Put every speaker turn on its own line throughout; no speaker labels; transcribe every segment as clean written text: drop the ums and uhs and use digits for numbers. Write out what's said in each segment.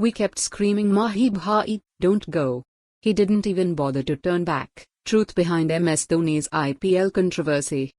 We kept screaming Mahi bhai, don't go. He didn't even bother to turn back. Truth behind MS Dhoni's IPL controversy.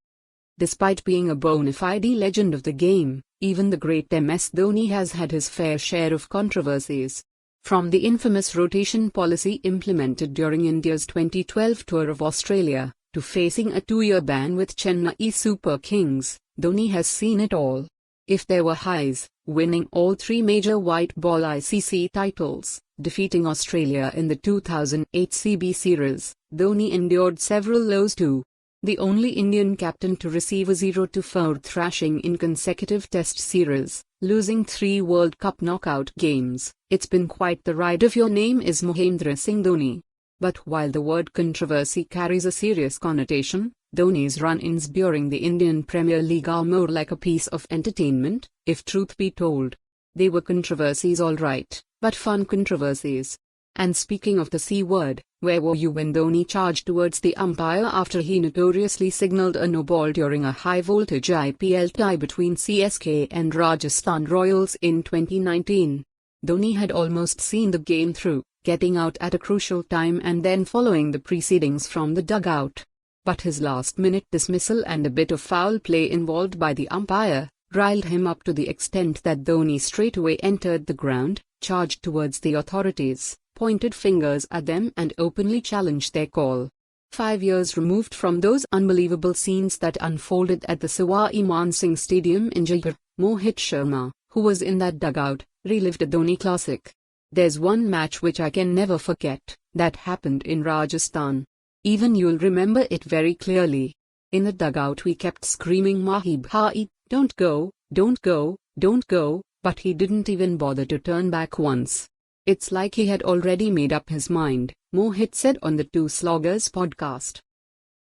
Despite being a bona fide legend of the game, even the great MS Dhoni has had his fair share of controversies. From the infamous rotation policy implemented during India's 2012 tour of Australia, to facing a 2-year ban with Chennai Super Kings, Dhoni has seen it all. If there were highs, winning all 3 major white ball ICC titles, defeating Australia in the 2008 CB series, Dhoni endured several lows too. The only Indian captain to receive a 0-4 thrashing in consecutive Test series, losing 3 World Cup knockout games, it's been quite the ride if your name is Mahendra Singh Dhoni. But while the word controversy carries a serious connotation, Dhoni's run-ins during the Indian Premier League are more like a piece of entertainment, if truth be told. They were controversies alright, but fun controversies. And speaking of the C word, where were you when Dhoni charged towards the umpire after he notoriously signalled a no ball during a high-voltage IPL tie between CSK and Rajasthan Royals in 2019? Dhoni had almost seen the game through, getting out at a crucial time and then following the proceedings from the dugout. But his last-minute dismissal and a bit of foul play involved by the umpire riled him up to the extent that Dhoni straightaway entered the ground, charged towards the authorities, pointed fingers at them and openly challenged their call. 5 years removed from those unbelievable scenes that unfolded at the Sawai Man Singh Stadium in Jaipur, Mohit Sharma, who was in that dugout, relived a Dhoni classic. There's one match which I can never forget, that happened in Rajasthan. Even you'll remember it very clearly. In the dugout we kept screaming Mahi bhai, don't go, don't go, don't go, but he didn't even bother to turn back once. It's like he had already made up his mind, Mohit said on the Two Sloggers podcast.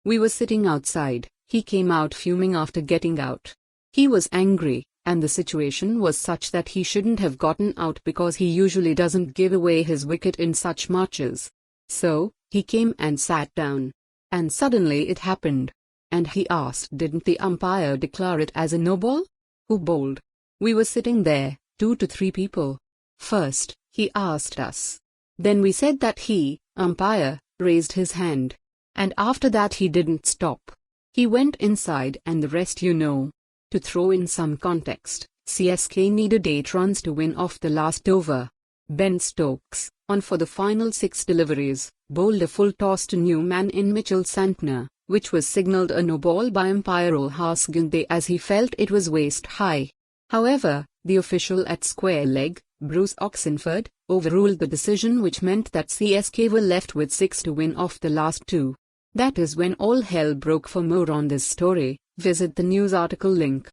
We were sitting outside, he came out fuming after getting out. He was angry, and the situation was such that he shouldn't have gotten out because he usually doesn't give away his wicket in such matches. So, he came and sat down. And suddenly it happened. And he asked, didn't the umpire declare it as a no ball? Who bowled? We were sitting there, 2 to 3 people. First, he asked us. Then we said that he, umpire, raised his hand. And after that he didn't stop. He went inside and the rest you know. To throw in some context, CSK needed 8 runs to win off the last over. Ben Stokes, on for the final 6 deliveries, bowled a full toss to new man in Mitchell Santner, which was signalled a no ball by umpire Ulhas Ginde as he felt it was waist high. However, the official at square leg, Bruce Oxenford, overruled the decision, which meant that CSK were left with 6 to win off the last 2. That is when all hell broke. For more on this story, visit the news article link.